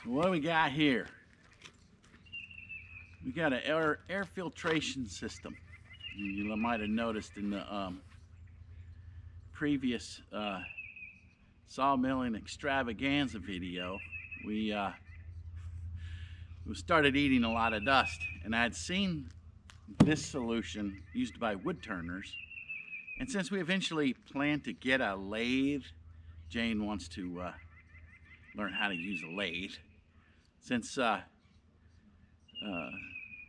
What do we got here? We got an air filtration system. You might have noticed in the previous sawmilling extravaganza video, we started eating a lot of dust, and I had seen this solution used by wood turners, and since we eventually plan to get a lathe, Jane wants to learn how to use a lathe, since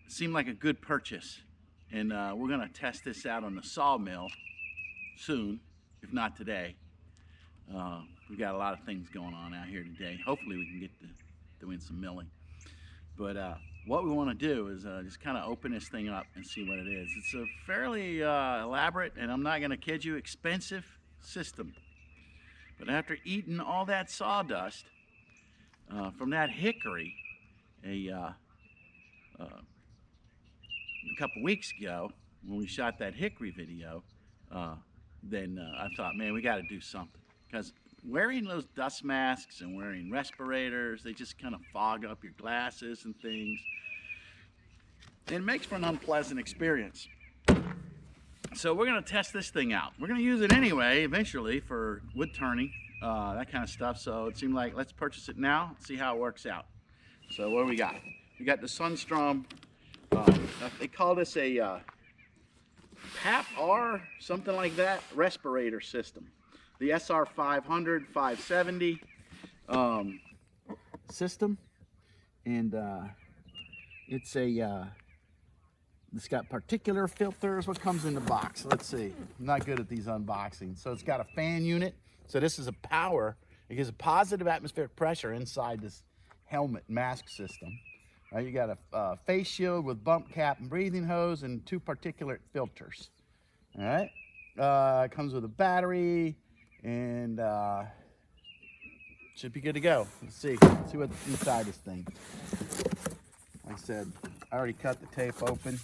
seemed like a good purchase, and we're going to test this out on the sawmill soon, if not today. We've got a lot of things going on out here today. Hopefully we can get to doing some milling. But what we want to do is just kind of open this thing up and see what it is. It's a fairly elaborate, and I'm not going to kid you, expensive system. But after eating all that sawdust from that hickory a couple weeks ago when we shot that hickory video, then I thought, man, we got to do something, because wearing those dust masks and wearing respirators, they just kind of fog up your glasses and things. And it makes for an unpleasant experience. So we're going to test this thing out. We're going to use it anyway, eventually, for wood turning, that kind of stuff. So it seemed like, let's purchase it now, see how it works out. So what do we got? We got the Sunstrom. They call this a PAPR, something like that, respirator system. The SR 500, 570 system, and it's got particular filters. What comes in the box? Let's see. I'm not good at these unboxings. So it's got a fan unit. So this is a power. It gives a positive atmospheric pressure inside this helmet mask system. You got a face shield with bump cap and breathing hose and 2 particulate filters. All right. It comes with a battery, and should be good to go. Let's see what's inside this thing. Like I said, I already cut the tape open.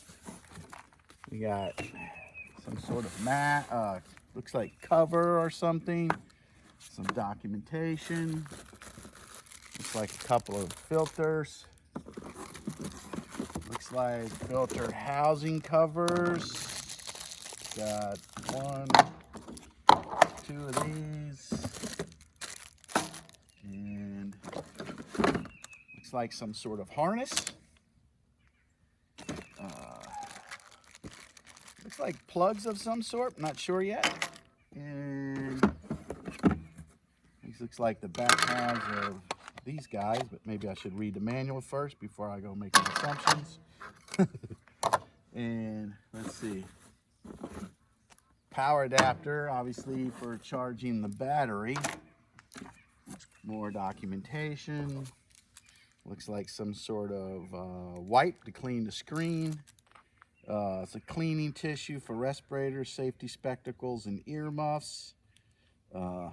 We got some sort of mat, looks like cover or something. Some documentation. Looks like a couple of filters. Looks like filter housing covers. Got 1, 2 of these. And looks like some sort of harness. Looks like plugs of some sort, not sure yet. And this looks like the back halves of these guys, but maybe I should read the manual first before I go making assumptions. And let's see. Power adapter, obviously, for charging the battery. More documentation. Looks like some sort of wipe to clean the screen. It's a cleaning tissue for respirators, safety spectacles, and earmuffs. And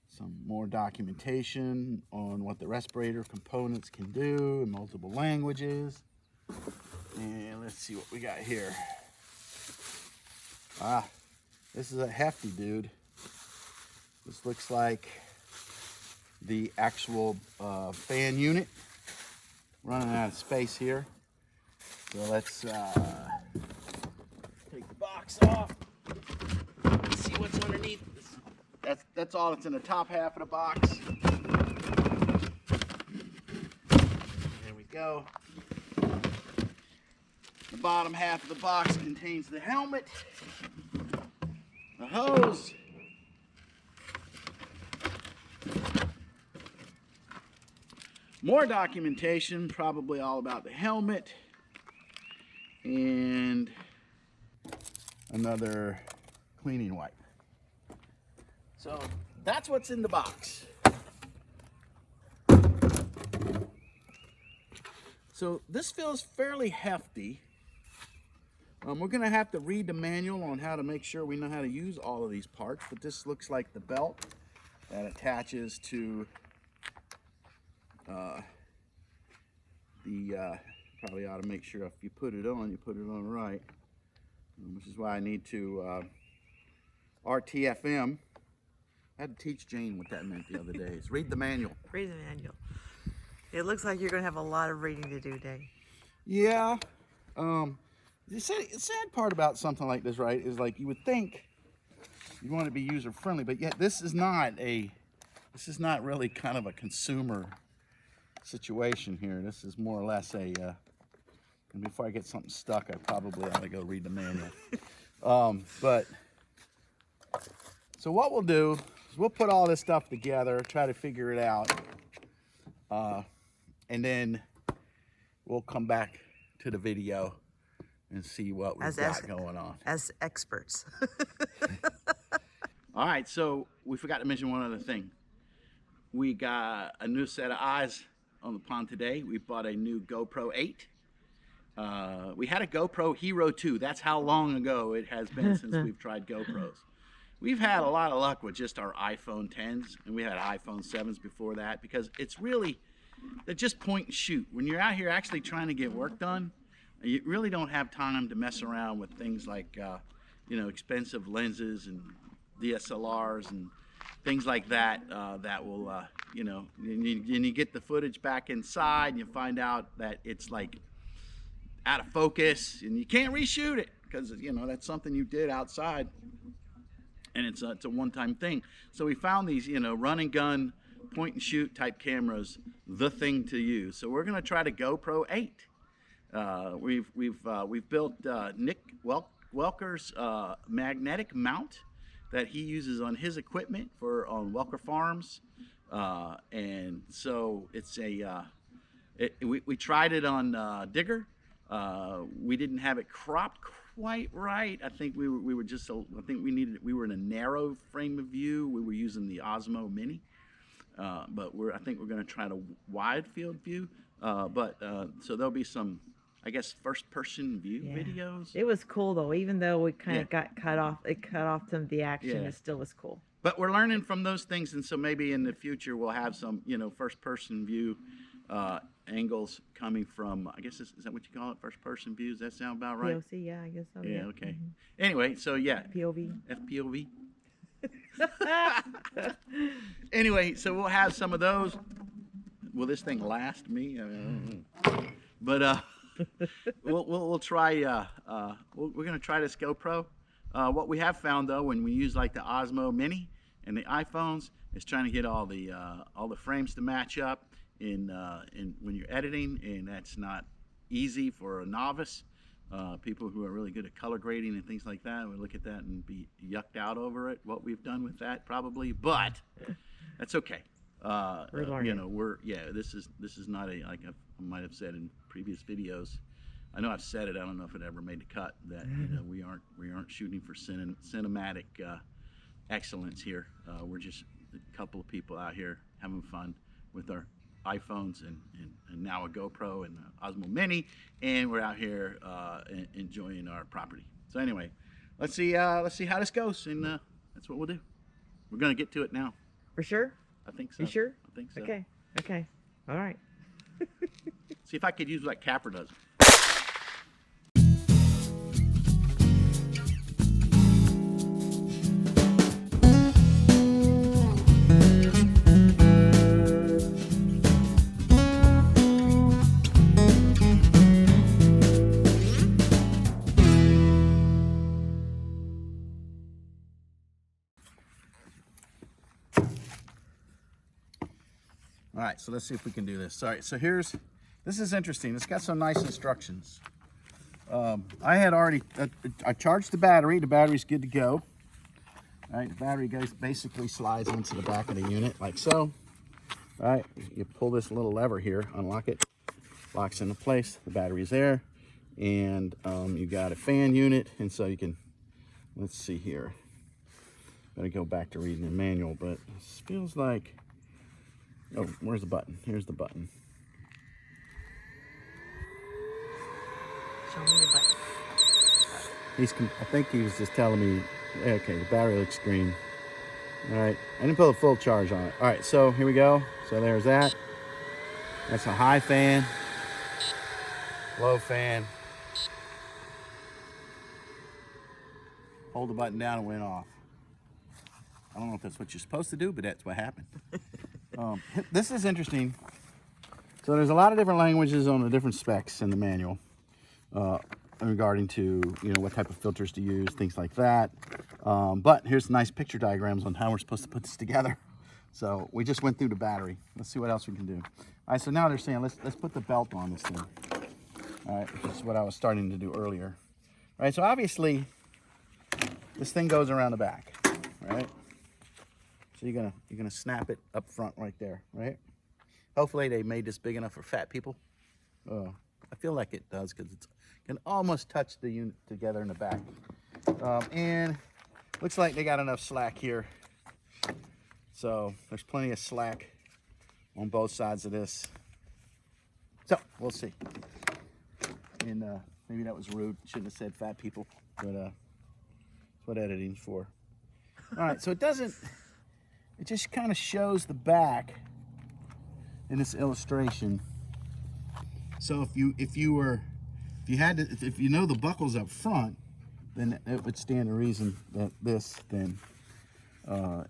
some more documentation on what the respirator components can do in multiple languages. And let's see what we got here. This is a hefty dude. This looks like the actual fan unit. Running out of space here. So let's take the box off. Let's see what's underneath this. That's all that's in the top half of the box. There we go. The bottom half of the box contains the helmet, the hose, more documentation, probably all about the helmet, and another cleaning wipe. So that's what's in the box. So this feels fairly hefty. We're going to have to read the manual on how to make sure we know how to use all of these parts, but this looks like the belt that attaches to probably ought to make sure if you put it on right, which is why I need to RTFM I had to teach Jane what that meant the other days. Read the manual. Read the manual. It looks like you're going to have a lot of reading to do, Dave. Yeah. The sad part about something like this, right, is like you would think you want to be user friendly, but yet this is not really kind of a consumer situation here. This is more or less a. And before I get something stuck, I probably ought to go read the manual. But so what we'll do is we'll put all this stuff together, try to figure it out, and then we'll come back to the video and see what we've got going on. As experts. All right, so we forgot to mention one other thing. We got a new set of eyes on the pond today. We bought a new GoPro 8. We had a GoPro Hero 2. That's how long ago it has been since we've tried GoPros. We've had a lot of luck with just our iPhone 10s, and we had iPhone 7s before that, because it's really, they're just point and shoot. When you're out here actually trying to get work done, you really don't have time to mess around with things like, you know, expensive lenses and DSLRs and things like that, that will, you know, and you get the footage back inside and you find out that it's like out of focus and you can't reshoot it because, you know, that's something you did outside and it's a one-time thing. So we found these, you know, run and gun, point and shoot type cameras, the thing to use. So we're going to try the GoPro 8. We've built Nick Welker's magnetic mount that he uses on his equipment on Welker Farms, and so it's a we tried it on Digger. We didn't have it cropped quite right. I think we were just I think we were in a narrow frame of view. We were using the Osmo Mini, but I think we're going to try to wide field view. So there'll be some, I guess, first-person view videos. It was cool though, even though we kind of got cut off. It cut off some of the action. It still was cool. But we're learning from those things, and so maybe in the future we'll have some, you know, first-person view angles coming from. I guess is that what you call it? First-person views. Does that sound about right? POC, yeah, I guess so. Yeah. Okay. Anyway, so yeah. POV. FPOV. Anyway, so we'll have some of those. Will this thing last me? I mean, I don't know. But we'll try. We're gonna try this GoPro. What we have found though, when we use like the Osmo Mini and the iPhones, is trying to get all the frames to match up in when you're editing, and that's not easy for a novice. People who are really good at color grading and things like that would look at that and be yucked out over it. What we've done with that probably, but that's okay. You know, this is not a, like I might have said in previous videos. I know I've said it. I don't know if it ever made the cut. That, you know, we aren't shooting for cinematic excellence here. We're just a couple of people out here having fun with our iPhones and now a GoPro and Osmo Mini, and we're out here enjoying our property. So anyway, let's see how this goes, and that's what we'll do. We're gonna get to it now. For sure. I think so. You sure? I think so. Okay. All right. See if I could use what Capper does. All right, so let's see if we can do this. All right, so this is interesting. It's got some nice instructions. I had already, I charged the battery. The battery's good to go. All right, the battery basically slides into the back of the unit like so. All right, you pull this little lever here, unlock it, locks into place. The battery's there, and you got a fan unit, and so you can, let's see here. I'm gonna go back to reading the manual, but this feels like, oh, where's the button? Here's the button. Show me the button. I think he was just telling me, okay, the battery looks green. All right, I didn't put a full charge on it. All right, so here we go. So there's that. That's a high fan, low fan. Hold the button down and went off. I don't know if that's what you're supposed to do, but that's what happened. This is interesting. So there's a lot of different languages on the different specs in the manual regarding to, you know, what type of filters to use, things like that. But here's nice picture diagrams on how we're supposed to put this together. So we just went through the battery. Let's see what else we can do. All right, so now they're saying let's put the belt on this thing. All right, which is what I was starting to do earlier. All right, so obviously this thing goes around the back, right? So you're gonna snap it up front right there, right? Hopefully they made this big enough for fat people. I feel like it does because it can almost touch the unit together in the back. And looks like they got enough slack here. So there's plenty of slack on both sides of this. So we'll see. And maybe that was rude. Shouldn't have said fat people, but that's what editing's for. All right, so it just kind of shows the back in this illustration. So if you know the buckles up front, then it would stand to reason that this then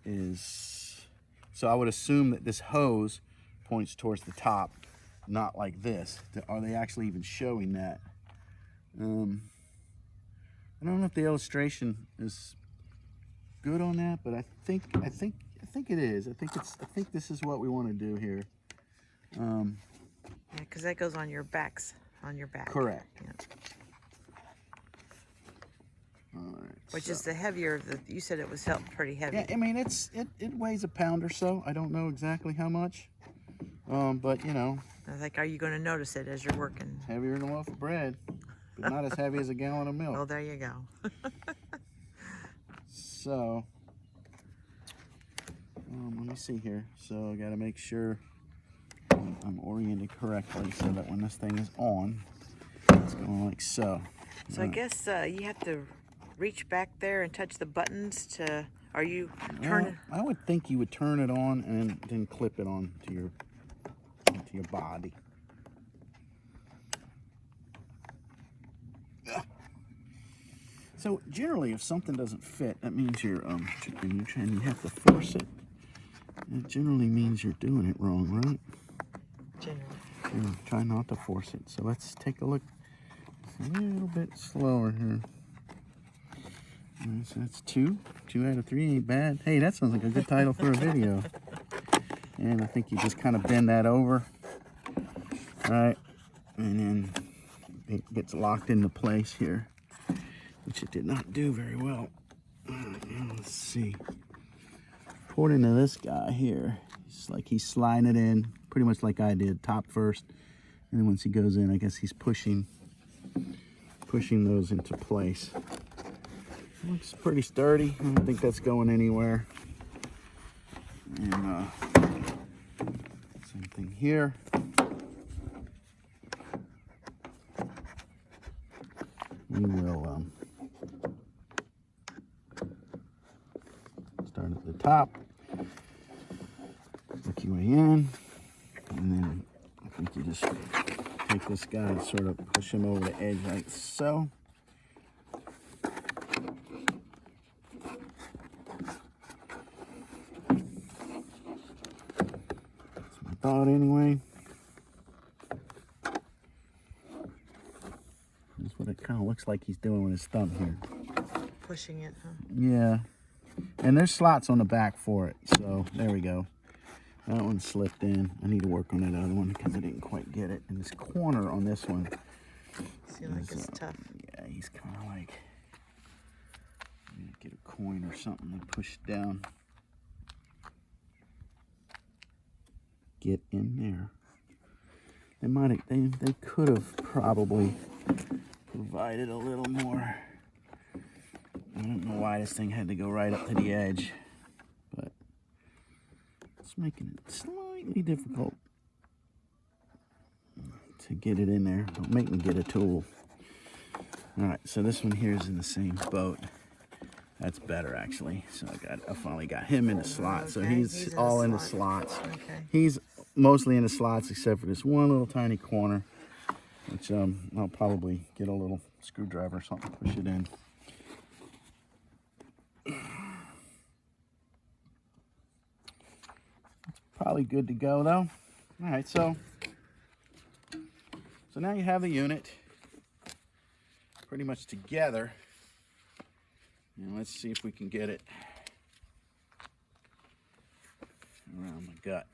is. So I would assume that this hose points towards the top, not like this. Are they actually even showing that? I don't know if the illustration is good on that, but I think it is. I think this is what we want to do here. Yeah, because that goes on your back. Correct. Yeah. All right, Which is the heavier. You said it was pretty heavy. Yeah, I mean it weighs a pound or so. I don't know exactly how much, but you know. I was like, are you going to notice it as you're working? Heavier than a loaf of bread, but not as heavy as a gallon of milk. Well, there you go. So, let me see here. So I got to make sure I'm oriented correctly so that when this thing is on, it's going like so. So I guess you have to reach back there and touch the buttons to. Are you turning? Well, I would think you would turn it on and then clip it on to your body. So generally, if something doesn't fit, that means you have to force it. It generally means you're doing it wrong, right? Generally. Yeah, try not to force it. So let's take a look a little bit slower here. So that's 2 out of 3 ain't bad. Hey, that sounds like a good title for a video. And I think you just kind of bend that over, right? And then it gets locked into place here, which it did not do very well. Now let's see. According to this guy here, it's like he's sliding it in, pretty much like I did, top first. And then once he goes in, I guess he's pushing those into place. Looks pretty sturdy. I don't think that's going anywhere. And same thing here. We will start at the top, work your way in, and then I think you just take this guy and sort of push him over the edge like so. That's my thought anyway. That's what it kind of looks like he's doing with his thumb here. Pushing it, huh? Yeah. And there's slots on the back for it. So there we go. That one slipped in. I need to work on that other one because I didn't quite get it. And this corner on this one. Seems like it's tough. Yeah, he's kind of like, get a coin or something and push it down. Get in there. They could have probably provided a little more. I don't know why this thing had to go right up to the edge, but it's making it slightly difficult to get it in there. Don't make me get a tool. All right, so this one here is in the same boat. That's better actually. So I finally got him in the slot. So he's all in the slots. Okay. He's mostly in the slots except for this one little tiny corner, which I'll probably get a little screwdriver or something, push it in. Probably good to go though. All right, so now you have the unit pretty much together. And let's see if we can get it around my gut.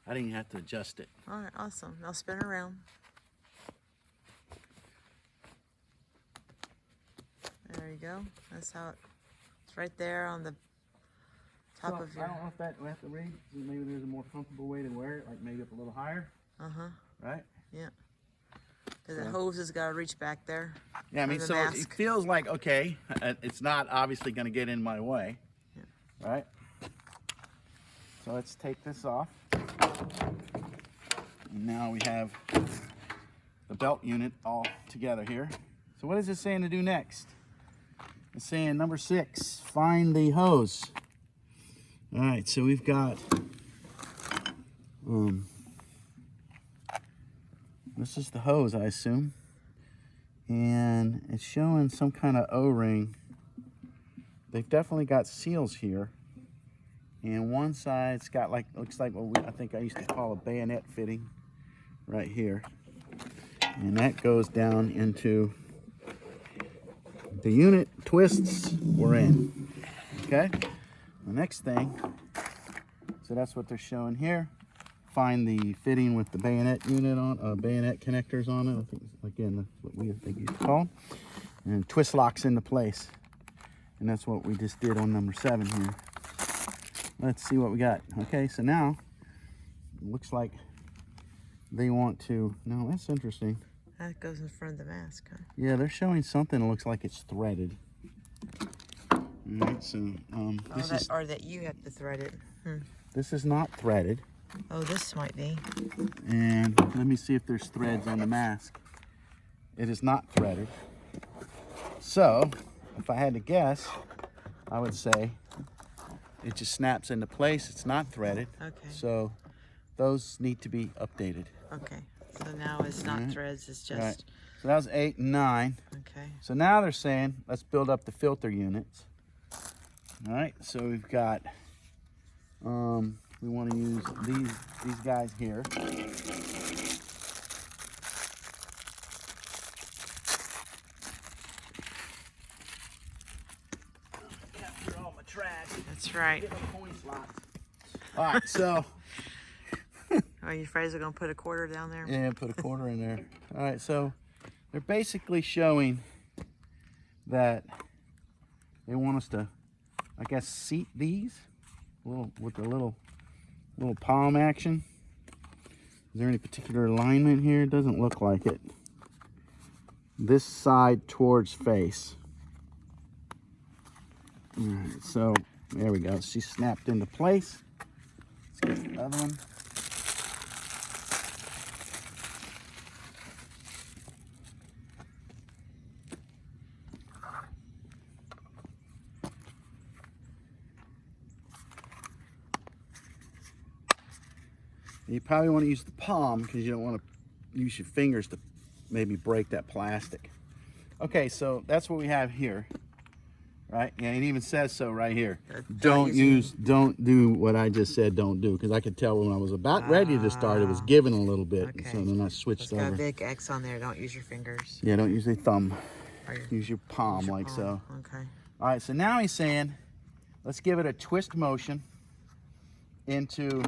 I didn't have to adjust it. All right, awesome. Now spin around. There you go. That's how it's right there on the top So, of your. I don't know if that we have to read. Maybe there's a more comfortable way to wear it, like maybe up a little higher. Right? Yeah. Because the hose has got to reach back there. Yeah, I mean, so it feels like, okay, it's not obviously going to get in my way. Yeah. Right? So let's take this off. And now we have the belt unit all together here. So what is it saying to do next? It's saying number 6, find the hose. All right, so we've got this is the hose, I assume, and it's showing some kind of O-ring. They've definitely got seals here, and one side's got like, looks like what I think I used to call a bayonet fitting right here, and that goes down into the unit. Twists we're in. Okay, the next thing, so that's what they're showing here. Find the fitting with the bayonet unit on, bayonet connectors on it. I think, again, that's what we think you call, and twist locks into place. And that's what we just did on number 7 here. Let's see what we got. Okay, so now it looks like they want to. No, that's interesting. That goes in front of the mask, huh? Yeah, they're showing something that looks like it's threaded. All right, so this is, or that you have to thread it. this is not threaded. Oh, this might be. And let me see if there's threads on the mask. It is not threaded. So, if I had to guess, I would say it just snaps into place. It's not threaded. Okay. So, those need to be updated. Okay. So now it's not threads, it's just. Right. So that was 8 and 9. Okay. So now they're saying, let's build up the filter units. All right, so we've got, we want to use these guys here. Capture all my trash. That's right. Get my coin slots. All right, so. Are you afraid they're going to put a quarter down there? Yeah, put a quarter in there. All right, so they're basically showing that they want us to, I guess, seat these with the little palm action. Is there any particular alignment here? It doesn't look like it. This side towards face. All right, so there we go. She snapped into place. Let's get the other one. You probably want to use the palm because you don't want to use your fingers to maybe break that plastic. Okay, so that's what we have here, right? Yeah, it even says so right here. Don't do what I just said don't do, because I could tell when I was about ready to start, it was giving a little bit. Okay. So then I switched over. It's got a big X on there. Don't use your fingers. Yeah, don't use your thumb. Use your palm like so. Okay. All right, so now he's saying, let's give it a twist motion into.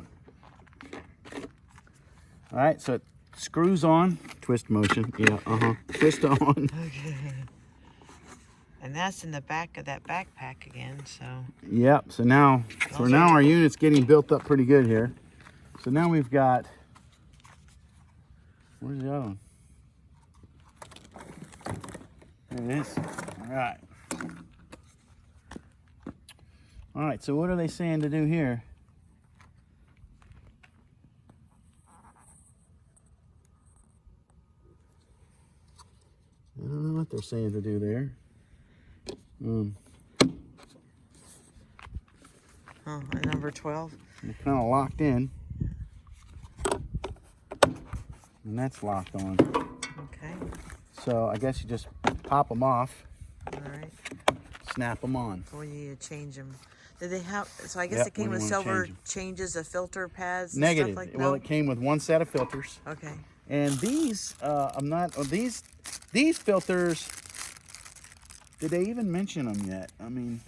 All right, so it screws on, twist motion, yeah, twist on. Okay. And that's in the back of that backpack again, so. Yep, so now our unit's getting built up pretty good here. So now we've got, where's the other one? There it is, all right. All right, so what are they saying to do here? I don't know what they're saying to do there. Oh, at number 12? They're kind of locked in. And that's locked on. Okay. So I guess you just pop them off. All right. Snap them on. So we need to change them. Did they have? So I guess Yep, it came when with you wanna silver change 'em. changes of filter pads. And Negative. Stuff like Well, no? it came with one set of filters. Okay. And these, I'm not, these filters, did they even mention them yet? I mean,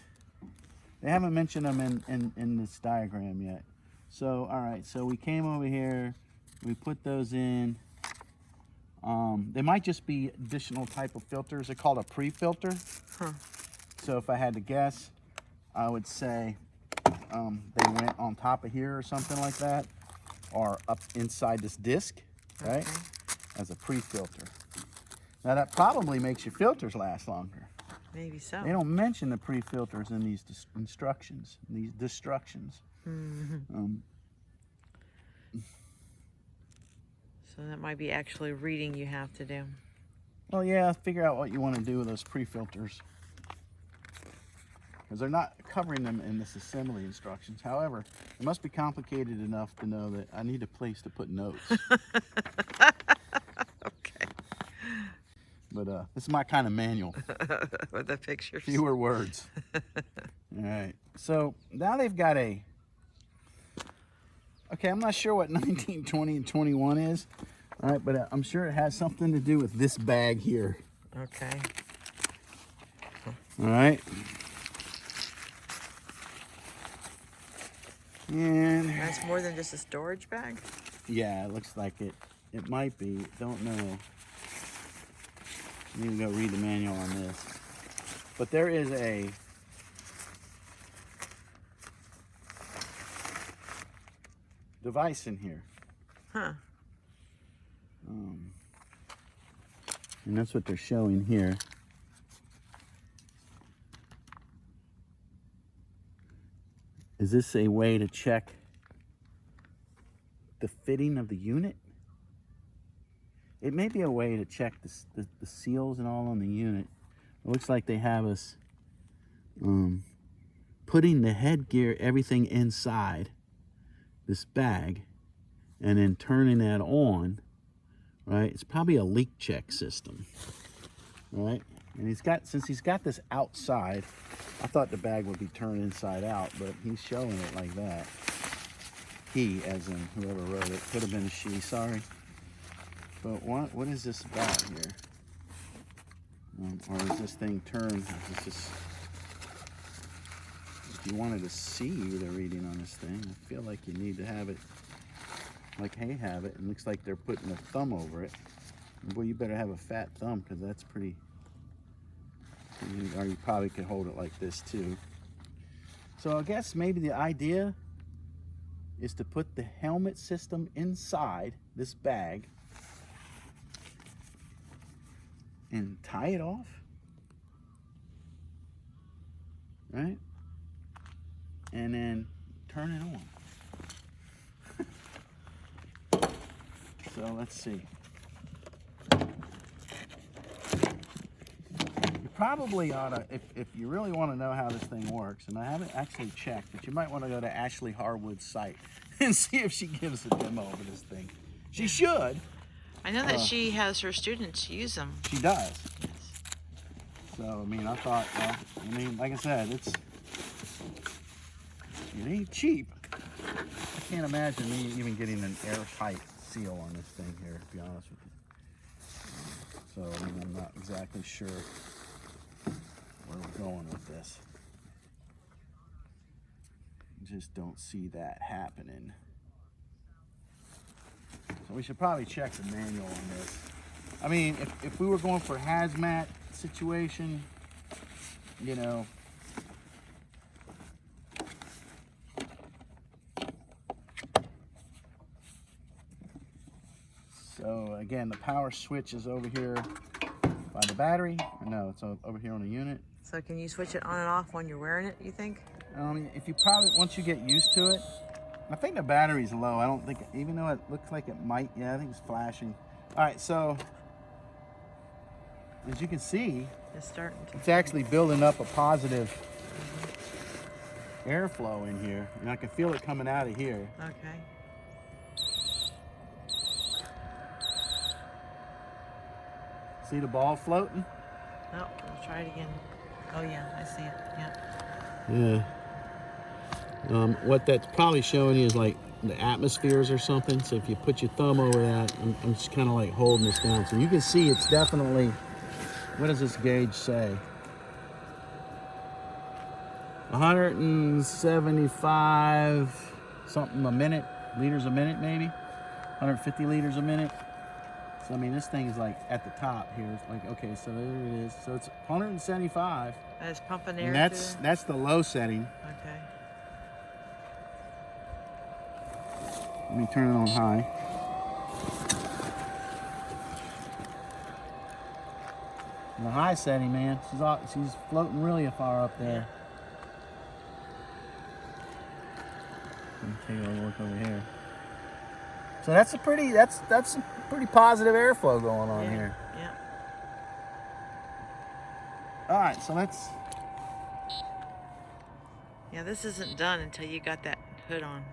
they haven't mentioned them in this diagram yet. So, all right, so we came over here, we put those in. They might just be additional type of filters. They're called a pre-filter. Huh. So if I had to guess, I would say they went on top of here or something like that, or up inside this disc, right? Okay. As a pre-filter. Now that probably makes your filters last longer. Maybe so. They don't mention the pre-filters in these instructions, these destructions. Mm-hmm. So that might be actually reading you have to do. Well, yeah, figure out what you want to do with those pre-filters. Because they're not covering them in this assembly instructions. However, it must be complicated enough to know that I need a place to put notes. Okay. But this is my kind of manual. With the pictures. Fewer words. All right. So now they've got a... Okay, I'm not sure what 19, 20, and 21 is. All right, but I'm sure it has something to do with this bag here. Okay. All right. And That's more than just a storage bag? yeah, it looks like it. It might be. Don't know. Need to go read the manual on this. But there is a device in here. Huh. And that's what they're showing here. Is this a way to check the fitting of the unit? It may be a way to check the seals and all on the unit. It looks like they have us putting the headgear, everything inside this bag, and then turning that on, right? It's probably a leak check system, right? And since he's got this outside, I thought the bag would be turned inside out, but he's showing it like that. He, as in whoever wrote it, could have been a she, sorry. But what is this about here? Or is this thing turned? If you wanted to see the reading on this thing, I feel like you need to have it like they have it. It looks like they're putting a thumb over it. Boy, you better have a fat thumb, because that's pretty, or you probably could hold it like this too. So I guess maybe the idea is to put the helmet system inside this bag and tie it off, right? And then turn it on. So let's see. You probably ought to, if you really want to know how this thing works, and I haven't actually checked, but you might want to go to Ashley Harwood's site and see if she gives a demo of this thing. She should. I know that she has her students use them. She does. Yes. So, I mean, I thought, well, I mean, like I said, it ain't cheap. I can't imagine me even getting an airtight seal on this thing here, to be honest with you. So, I mean, I'm not exactly sure where we're going with this. Just don't see that happening. So we should probably check the manual on this. I mean, if we were going for a hazmat situation, you know, so again, the power switch is over here by the battery. No, it's over here on the unit. So can you switch it on and off when you're wearing it, you think? If you probably, once you get used to it, I think the battery's low. I don't think, even though it looks like it might, yeah, I think it's flashing. All right, so as you can see, It's starting to. it's actually building up a positive airflow in here, and I can feel it coming out of here. Okay. See the ball floating? Oh, we'll try it again. Oh yeah, I see it. Yeah. Yeah. What that's probably showing you is like the atmospheres or something. So if you put your thumb over that, I'm just kind of like holding this down. So you can see it's definitely, what does this gauge say? 175 something a minute, liters a minute maybe, 150 liters a minute. So I mean, this thing is like at the top here. It's like, okay, so there it is. So it's 175. That's pumping air. And that's the low setting. Okay. Let me turn it on high. And the high setting, man, she's floating really far up there. Let me take a look over here. So that's a pretty positive airflow going on here. Yeah. All right, so let's. Yeah, this isn't done until you got that hood on.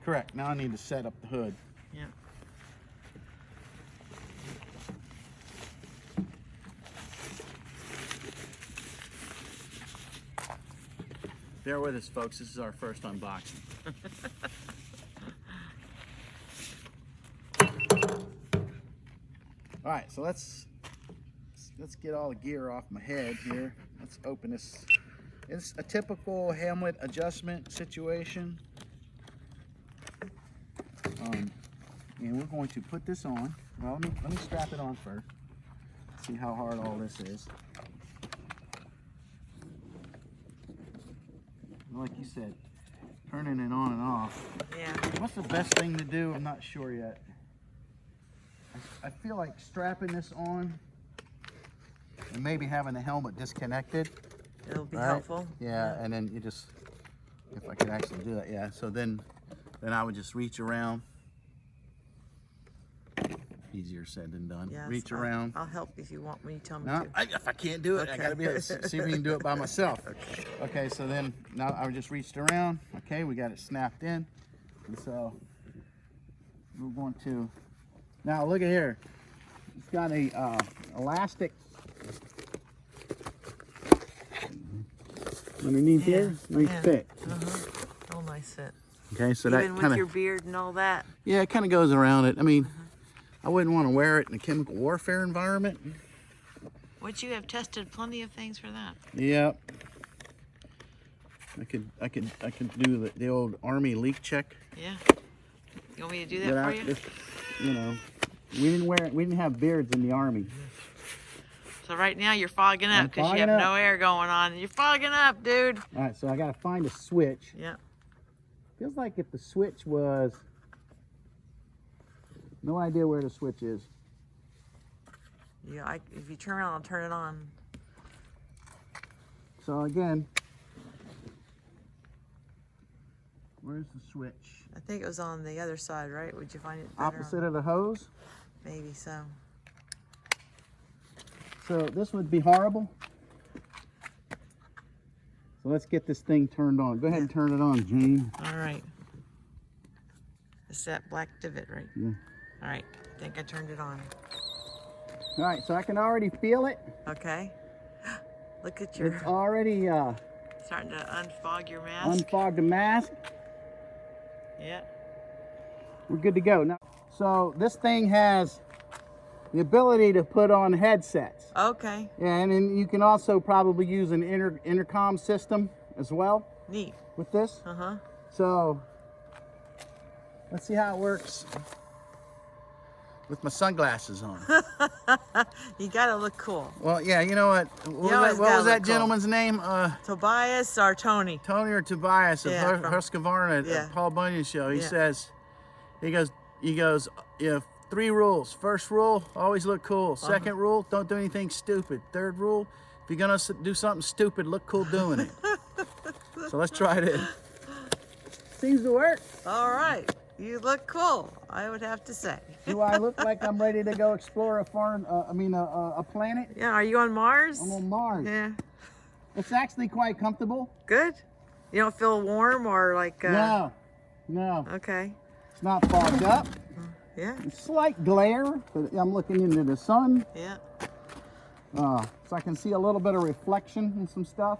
Correct. Now I need to set up the hood. Yeah. Bear with us, folks. This is our first unboxing. All right, so let's get all the gear off my head here. Let's open this. It's a typical Hamlet adjustment situation. And we're going to put this on. Well, let me strap it on first. See how hard all this is. Like you said, turning it on and off. Yeah. What's the best thing to do? I'm not sure yet. I feel like strapping this on and maybe having the helmet disconnected. It'll be right? helpful. Yeah, and then you just, if I could actually do that, yeah. So then I would just reach around. Easier said than done. Yes, reach around. I'll help if you want me to tell me No, to. if I can't do it, I gotta be able to see if we can do it by myself. Okay, so then now I just reached around. Okay, we got it snapped in. And so we're going to, now look at here. It's got a elastic underneath here. Nice fit. Oh, nice fit. Okay, so Even that with kind of, your beard and all that. yeah, it kind of goes around it. I mean, I wouldn't want to wear it in a chemical warfare environment. Would you have tested plenty of things for that? Yep. I could do the old Army leak check. Yeah. You want me to do that for you? You know, we didn't have beards in the Army. So right now you're fogging up because you have fogging no up. air going on. You're fogging up, dude. All right, so I got to find a switch. Yeah. Feels like if the switch was, no idea where the switch is. Yeah. If you turn around, I'll turn it on. So again, where's the switch? I think it was on the other side, right? Would you find it better? Opposite of the hose. Maybe so. So this would be horrible. So let's get this thing turned on. Go ahead and turn it on, Gene. All right. It's that black divot, right? Yeah. All right. I think I turned it on. All right, so I can already feel it. Okay. Look at your... It's already starting to unfog your mask. unfogged the mask. Yeah. We're good to go. Now, so this thing has the ability to put on headsets. Okay. Yeah, and then you can also probably use an intercom system as well Neat. with this. Uh-huh. So let's see how it works with my sunglasses on. You gotta look cool. Well, yeah, you know what? What always was gotta that look cool. gentleman's name? Tobias or Tony? Tony or Tobias of Yeah, from- Husqvarna at yeah. Paul Bunyan show. He Yeah. says, he goes, you have 3 rules. First rule, always look cool. Second rule, don't do anything stupid. Third rule, if you're gonna do something stupid, look cool doing it. So let's try it. Seems to work. All right. You look cool, I would have to say. Do I look like I'm ready to go explore a planet? Yeah, are you on Mars? I'm on Mars. Yeah. It's actually quite comfortable. Good? You don't feel warm or like... No. Okay. It's not fogged up. Yeah. Slight glare, but I'm looking into the sun. Yeah. So I can see a little bit of reflection and some stuff.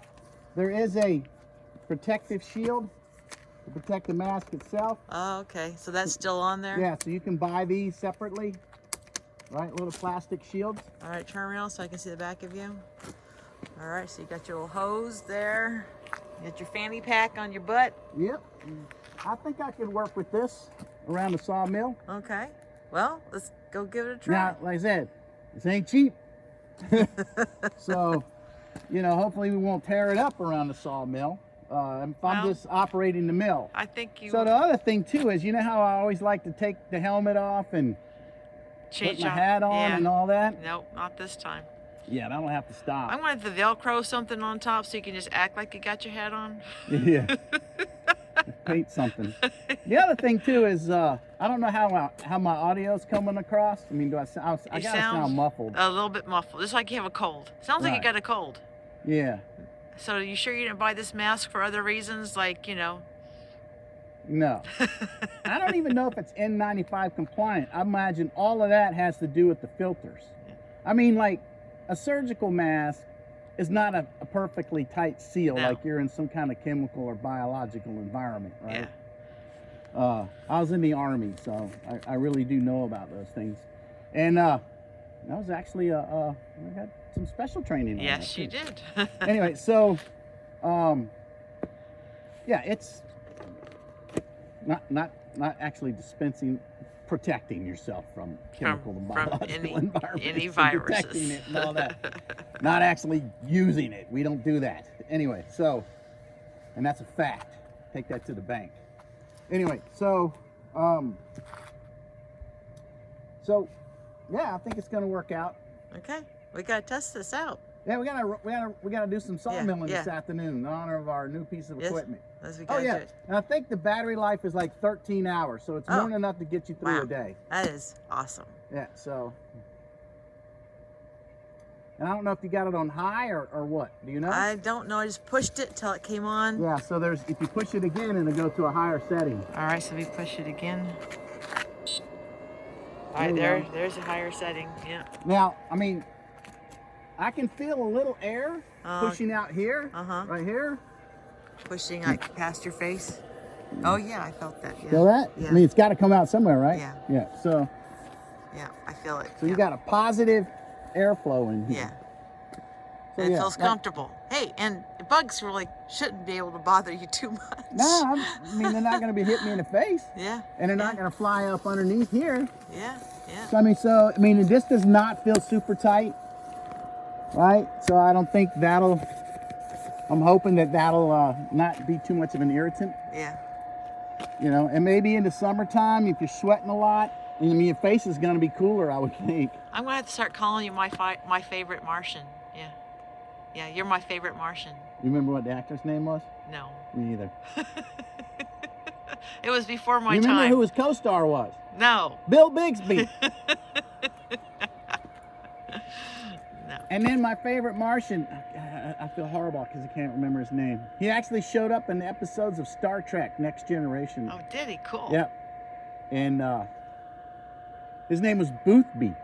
There is a protective shield to protect the mask itself. Oh, okay. So that's still on there? Yeah, so you can buy these separately, right? Little plastic shields. All right, turn around so I can see the back of you. All right, so you got your little hose there. You got your fanny pack on your butt. Yep. I think I could work with this around the sawmill. Okay. Well, let's go give it a try. Now, like I said, this ain't cheap. So, you know, hopefully we won't tear it up around the sawmill. If I'm just operating the mill. I think you... So the other thing too is, you know how I always like to take the helmet off and put my hat on and all that? Nope, not this time. Yeah, that'll have to stop. I wanted the Velcro something on top so you can just act like you got your hat on. Yeah. Paint something. The other thing too is, I don't know how my audio's coming across. I mean, I gotta sound muffled. A little bit muffled, just like you have a cold. Sounds like you got a cold. Yeah. So are you sure you didn't buy this mask for other reasons, like, you know? No. I don't even know if it's N95 compliant. I imagine all of that has to do with the filters. I mean, like, a surgical mask is not a perfectly tight seal, like you're in some kind of chemical or biological environment, right? Yeah. I was in the Army, so I really do know about those things. And that was actually, I got some special training on Yes, that, you did. Anyway, so, yeah, it's not actually protecting yourself from chemical and biological environments, any viruses, protecting it and all that. Not actually using it. We don't do that. Anyway, so, and that's a fact. Take that to the bank. Anyway, so, yeah, I think it's going to work out. Okay, we got to test this out. Yeah, we gotta do some sawmilling this afternoon in honor of our new piece of equipment. Oh yeah, and I think the battery life is like 13 hours, so it's more than enough to get you through a day. That is awesome. Yeah, so, and I don't know if you got it on high or what. Do you know? I don't know. I just pushed it till it came on. Yeah, so if you push it again, it'll go to a higher setting. All right, so we push it again. All right, there's a higher setting. Yeah. Now, I mean, I can feel a little air pushing out here, right here. Pushing like past your face. Oh yeah, I felt that. Yeah. Feel that? Yeah. I mean, it's got to come out somewhere, right? Yeah. Yeah. So. Yeah, I feel it. So you got a positive airflow in here. Yeah. So it feels comfortable. Hey, and bugs really shouldn't be able to bother you too much. No, I mean, they're not going to be hitting me in the face. Yeah. And they're not going to fly up underneath here. Yeah. Yeah. So I mean, this does not feel super tight, right? So I don't think I'm hoping that'll not be too much of an irritant. Yeah. You know, and maybe in the summertime, if you're sweating a lot, I mean, your face is going to be cooler, I would think. I'm going to have to start calling you my favorite Martian. Yeah. Yeah, you're my favorite Martian. You remember what the actor's name was? No. Me either. It was before my time. You remember who his co-star was? No. Bill Bixby. No. And then my favorite Martian, I feel horrible because I can't remember his name. He actually showed up in the episodes of Star Trek Next Generation. Oh, did he? Cool. Yep. And his name was Boothby,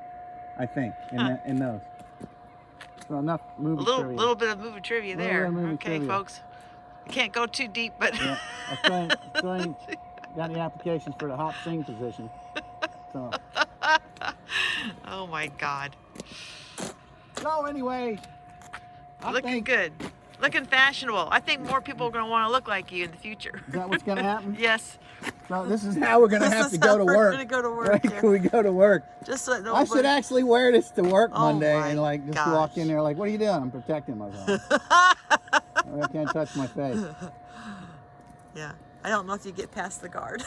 I think, in those. So enough movie trivia. A little bit of movie trivia there. Okay, folks. I can't go too deep, but... Yeah, I got the applications for the hot sing position. So. Oh my God. So anyway, looking good, looking fashionable. I think more people are going to want to look like you in the future. Is that what's going to happen? Yes. So this is how we're going to have to go to work. We're going to go to work. Right? Yeah. We go to work. Just so nobody... I should actually wear this to work Monday and gosh. walk in there like, what are you doing? I'm protecting myself. I can't touch my face. Yeah. I don't know if you get past the guard.